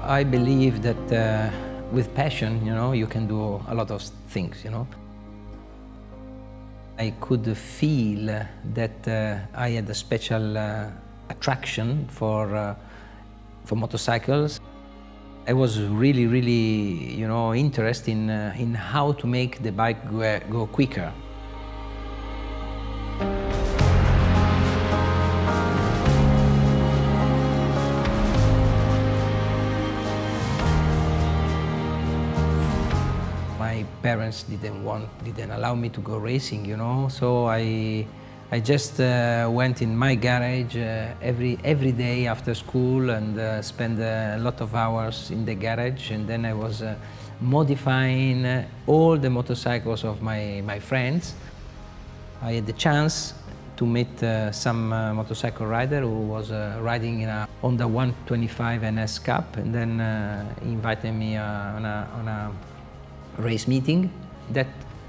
I believe that with passion, you can do a lot of things, I could feel that I had a special attraction for motorcycles. I was really, interested in how to make the bike go quicker. My parents didn't allow me to go racing, so I just went in my garage every day after school and spent a lot of hours in the garage, and then I was modifying all the motorcycles of my friends. I had the chance to meet some motorcycle rider who was riding in a Honda 125 NS Cup, and then he invited me on a race meeting. That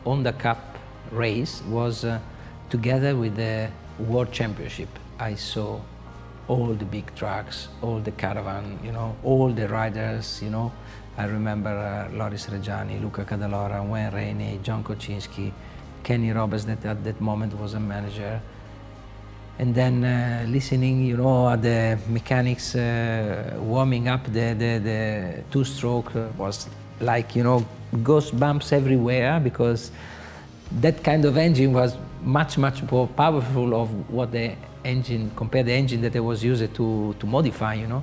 Honda Cup race was together with the World Championship. I saw all the big trucks, all the caravan, all the riders, I remember Loris Reggiani, Luca Cadalora, Wayne Rainey, John Kocinski, Kenny Roberts, that at that moment was a manager. And then listening, at the mechanics warming up the two-stroke was like, goosebumps everywhere, because that kind of engine was much more powerful of what the engine, compared the engine that I was used to modify, And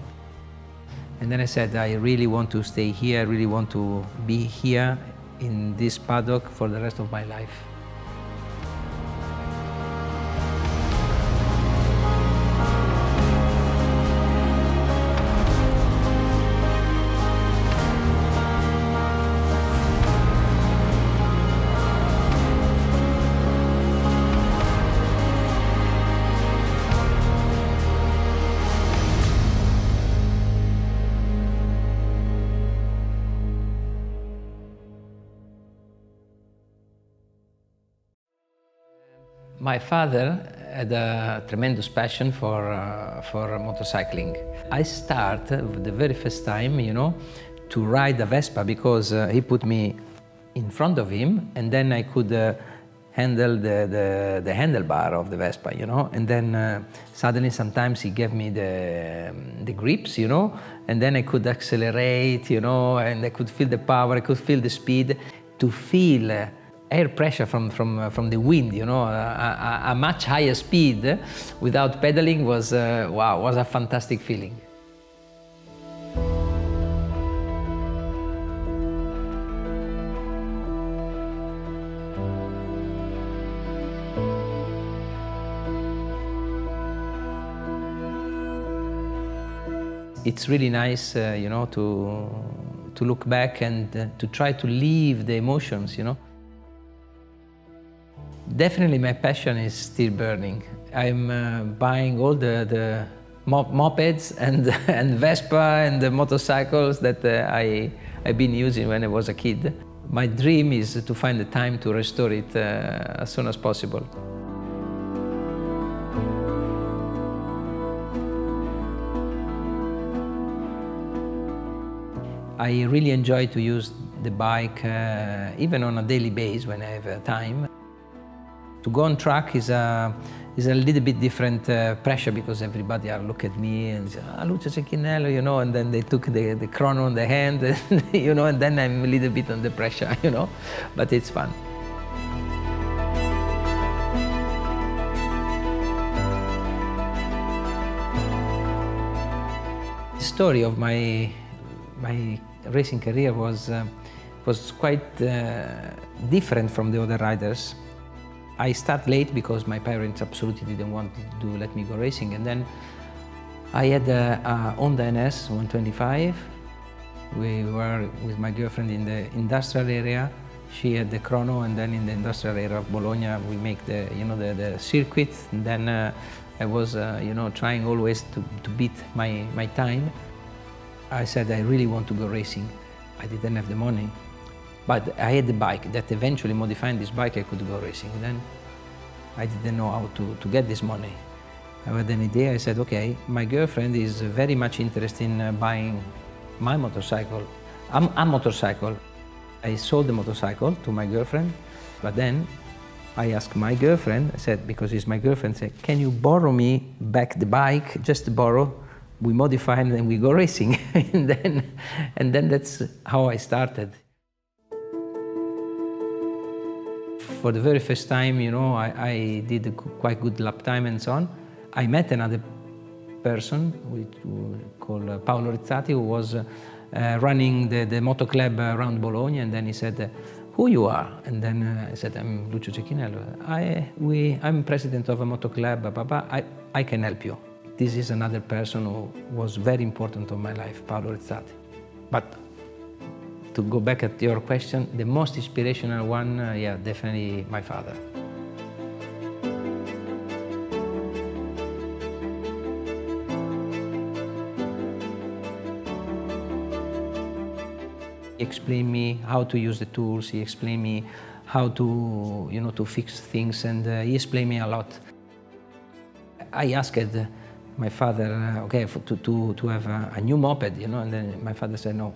then I said, I really want to stay here, I really want to be here in this paddock for the rest of my life. My father had a tremendous passion for motorcycling. I started the very first time, to ride a Vespa, because he put me in front of him, and then I could handle the handlebar of the Vespa, and then suddenly sometimes he gave me the grips, and then I could accelerate, and I could feel the power, I could feel the speed. To feel air pressure from the wind, a much higher speed without pedaling was, wow, was a fantastic feeling. It's really nice, to look back and to try to live the emotions, Definitely my passion is still burning. I'm buying all the mopeds and Vespa and the motorcycles that I've been using when I was a kid. My dream is to find the time to restore it as soon as possible. I really enjoy to use the bike even on a daily basis when I have time. To go on track is a little bit different pressure, because everybody look at me and say, Lucio Cecchinellót, and then they took the chrono on the hand, and, and then I'm a little bit under pressure, but it's fun. The story of my racing career was quite different from the other riders. I started late because my parents absolutely didn't want to let me go racing, and then I had a Honda NS 125. We were with my girlfriend in the industrial area. She had the chrono, and then in the industrial area of Bologna we make the circuit. And then I was trying always to beat my time. I said I really want to go racing. I didn't have the money. But I had the bike that eventually, modifying this bike, I could go racing. And then I didn't know how to get this money. I had an idea. I said, okay, my girlfriend is very much interested in buying my motorcycle, a motorcycle. I sold the motorcycle to my girlfriend, but then I asked my girlfriend, I said, because it's my girlfriend, said, can you borrow me back the bike, just to borrow? We modify and then we go racing. and then that's how I started. For the very first time, you know, I did a quite good lap time and so on. I met another person called Paolo Rizzati, who was running the moto club around Bologna, and then he said, who you are? And then I said, I'm Lucio Cecchinellót. I'm president of a moto club, blah, blah, blah. I can help you. This is another person who was very important in my life, Paolo Rizzati. But to go back at your question, the most inspirational one, yeah, definitely my father. He explained me how to use the tools. He explained me how to, you know, to fix things, and he explained me a lot. I asked my father, okay, to have a new moped, you know, and then my father said no.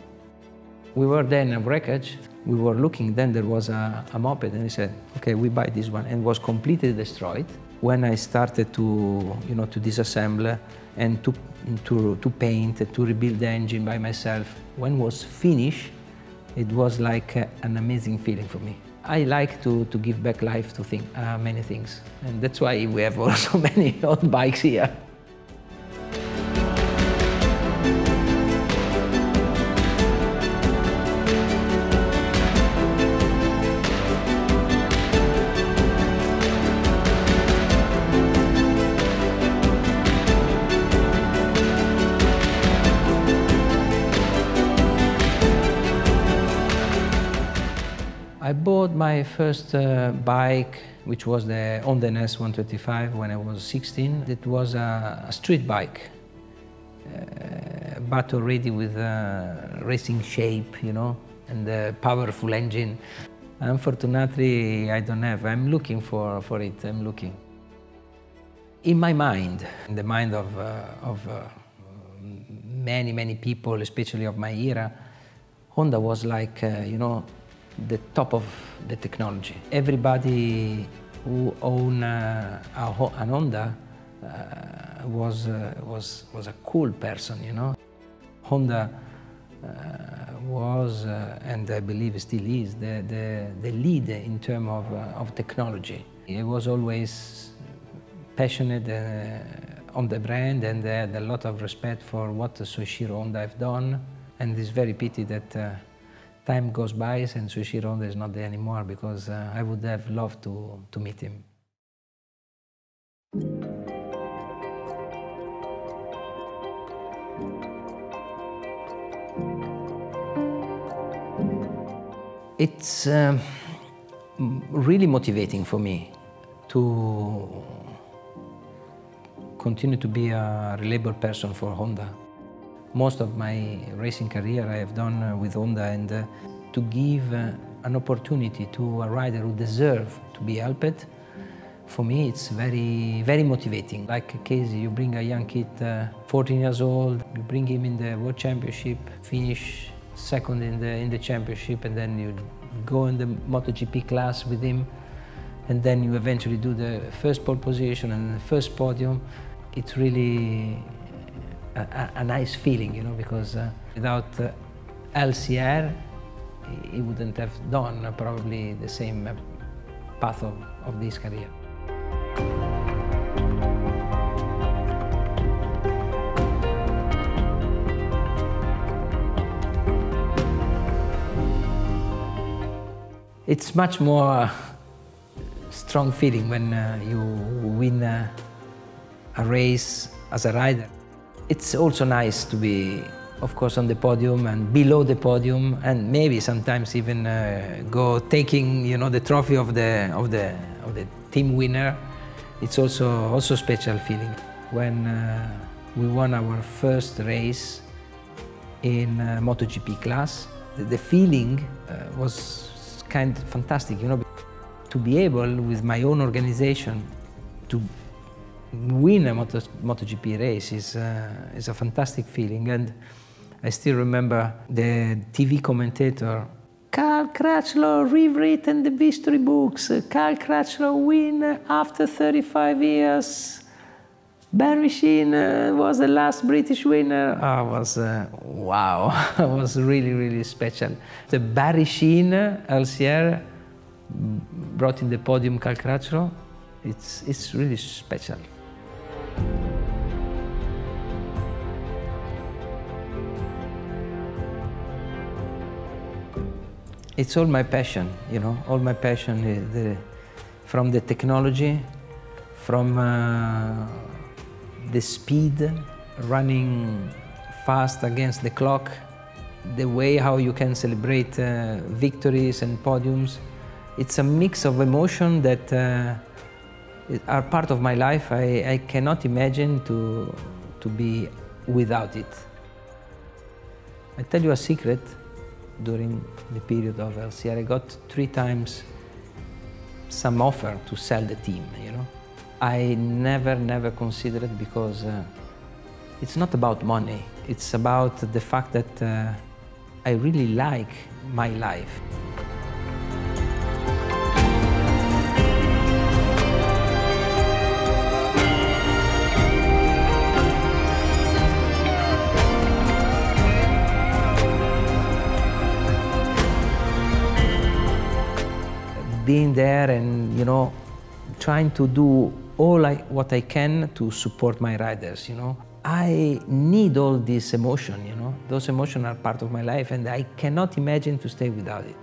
We were there in a wreckage. We were looking, then there was a moped, and he said, okay, we buy this one, and it was completely destroyed. When I started to, you know, to disassemble and to paint, to rebuild the engine by myself, when it was finished, it was like an amazing feeling for me. I like to give back life to many things, and that's why we have also many old bikes here. I bought my first bike, which was the Honda NS 125 when I was 16. It was a street bike, but already with a racing shape, you know, and a powerful engine. Unfortunately, I don't have. I'm looking for it. I'm looking. In my mind, in the mind of many people, especially of my era, Honda was like, you know, the top of the technology. Everybody who owned an Honda was a cool person, you know. Honda was, and I believe still is, the lead in terms of technology. He was always passionate on the brand, and they had a lot of respect for what Soichiro Honda have done. And it's very pity that time goes by and Soichiro Honda is not there anymore, because I would have loved to meet him. It's really motivating for me to continue to be a reliable person for Honda. Most of my racing career I have done with Honda, and to give an opportunity to a rider who deserves to be helped, for me it's very motivating. Like Casey, you bring a young kid, 14 years old, you bring him in the World Championship, finish second in the championship, and then you go in the MotoGP class with him, and then you eventually do the first pole position and the first podium. It's really a nice feeling, you know, because without LCR, he wouldn't have done probably the same path of this career. It's much more strong feeling when you win a race as a rider. It's also nice to be, of course, on the podium and below the podium, and maybe sometimes even go taking, you know, the trophy of the team winner. It's also a special feeling. When we won our first race in MotoGP class, the feeling was kind of fantastic, you know, to be able with my own organization to win a MotoGP race is a fantastic feeling, and I still remember the TV commentator. Carl Crutchlow rewritten the history books. Carl Crutchlow win after 35 years. Barry Sheen was the last British winner. Wow, it was really, really special. The Barry Sheen LCR brought in the podium Carl Crutchlow. It's really special. It's all my passion, you know. All my passion is from the technology, from the speed, running fast against the clock, the way how you can celebrate victories and podiums. It's a mix of emotion that are part of my life. I cannot imagine to be without it. I tell you a secret. During the period of LCR, I got 3 times some offer to sell the team, you know. I never considered it because it's not about money. It's about the fact that I really like my life. Being there and, you know, trying to do what I can to support my riders, you know. I need all this emotion, you know. Those emotions are part of my life and I cannot imagine to stay without it.